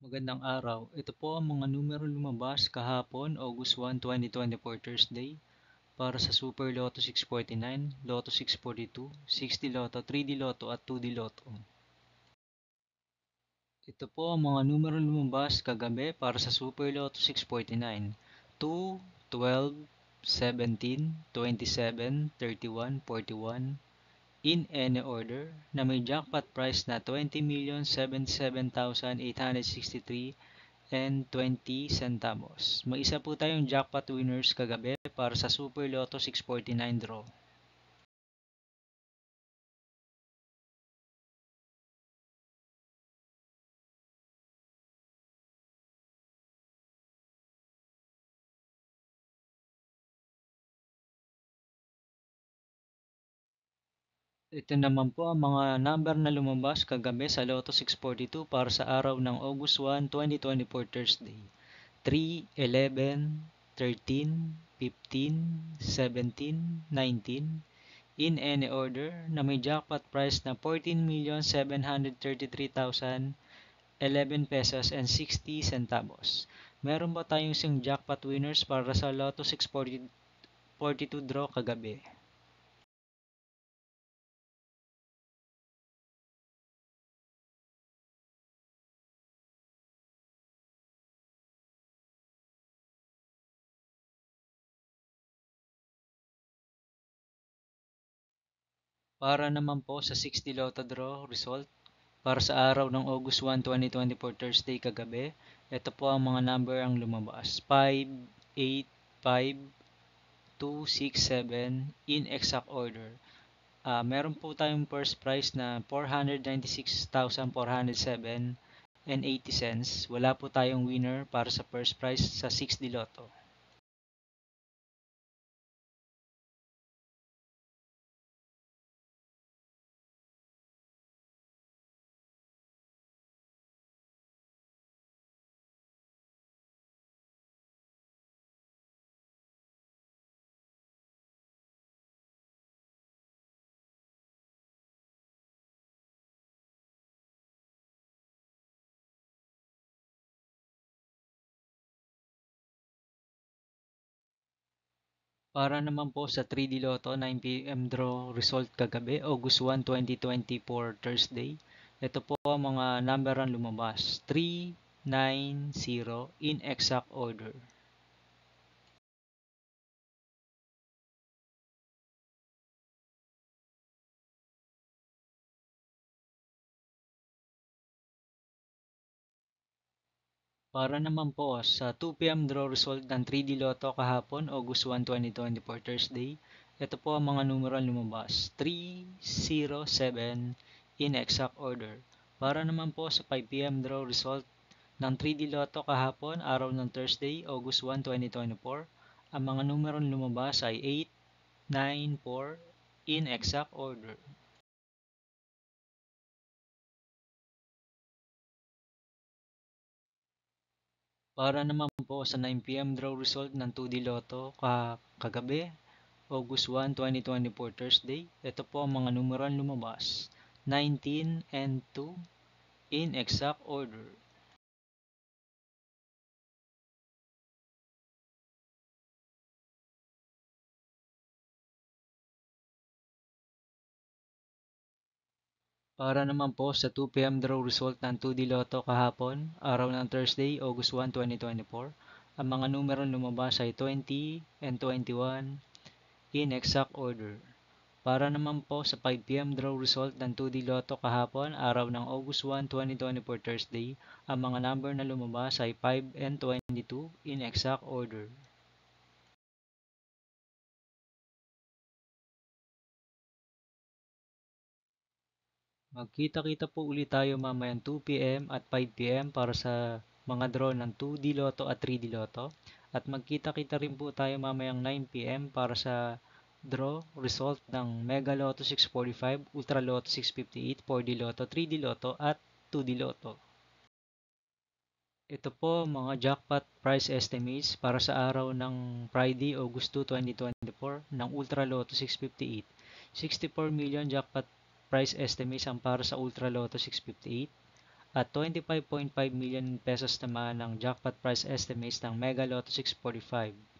Magandang araw. Ito po ang mga numero lumabas kahapon, August 1, 2024 Thursday para sa Super Lotto 649, Lotto 642, 60 Lotto, 3D Lotto at 2D Lotto. Ito po ang mga numero lumabas kagabi para sa Super Lotto 649, 2, 12, 17, 27, 31, 41, in any order na may jackpot price na 20,077,863 and 20 centavos. May isa po tayong jackpot winners kagabi para sa Super Lotto 649 draw. Ito naman po ang mga number na lumabas kagabi sa Lotto 642 para sa araw ng August 1, 2024 Thursday. 3, 11, 13, 15, 17, 19, in any order na may jackpot price na 14,733,011 pesos and 60 centavos. Meron ba tayong isang jackpot winners para sa Lotto 642 draw kagabi? Para naman po sa 60 Lotto draw result para sa araw ng August 1, 2024 Thursday kagabi, ito po ang mga number ang lumabas. 5, 8, 5, 2, 6, 7 in exact order. Meron po tayong first prize na 496,407 and 80 cents. Wala po tayong winner para sa first prize sa 6D Lotto. Para naman po sa 3D Lotto 9 PM draw result kagabi, August 1, 2024 Thursday. Ito po ang mga number ang lumabas. 3, 9, 0 in exact order. Para naman po sa 2 PM draw result ng 3D Lotto kahapon, August 1, 2024 Thursday. Ito po ang mga numero ang lumabas. 3, 0, 7 in exact order. Para naman po sa 5 PM draw result ng 3D Lotto kahapon, araw ng Thursday, August 1, 2024. Ang mga numero ang lumabas ay 8, 9, 4 in exact order. Para naman po sa 9 PM draw result ng 2D Lotto kagabi, August 1, 2024 Thursday. Ito po ang mga numero ang lumabas. 19 and 2 in exact order. Para naman po sa 2 PM draw result ng 2D Lotto kahapon, araw ng Thursday, August 1, 2024. Ang mga numero ang lumabas ay 20 and 21 in exact order. Para naman po sa 5 PM draw result ng 2D Lotto kahapon, araw ng August 1, 2024 Thursday, ang mga number na lumabas ay 5 and 22 in exact order. Magkita-kita po ulit tayo mamayang 2 PM at 5 PM para sa mga draw ng 2D Lotto at 3D Lotto. At magkita-kita rin po tayo mamayang 9 PM para sa draw result ng Mega Lotto 645, Ultra Lotto 658, 4D Lotto, 3D Lotto at 2D Lotto. Ito po mga jackpot price estimates para sa araw ng Friday, August 2, 2024 ng Ultra Lotto 658. 64 million jackpot price estimates ang para sa Ultra Lotto 658. At 25.5 million pesos naman ang jackpot prize estimates ng Mega Lotto 645.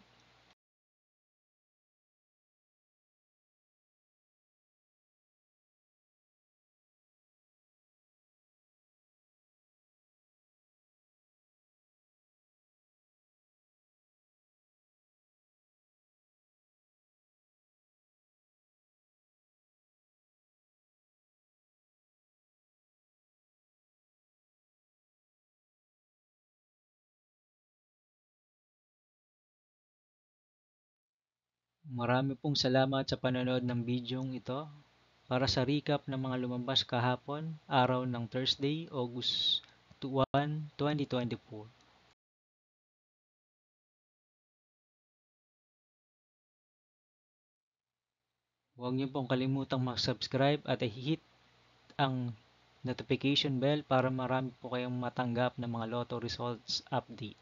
Marami pong salamat sa panonood ng bidyong ito. Para sa recap ng mga lumabas kahapon, araw ng Thursday, August 1, 2024. Huwag niyo pong kalimutang mag-subscribe at i-hit ang notification bell para marami po kayong matanggap ng mga lotto results update.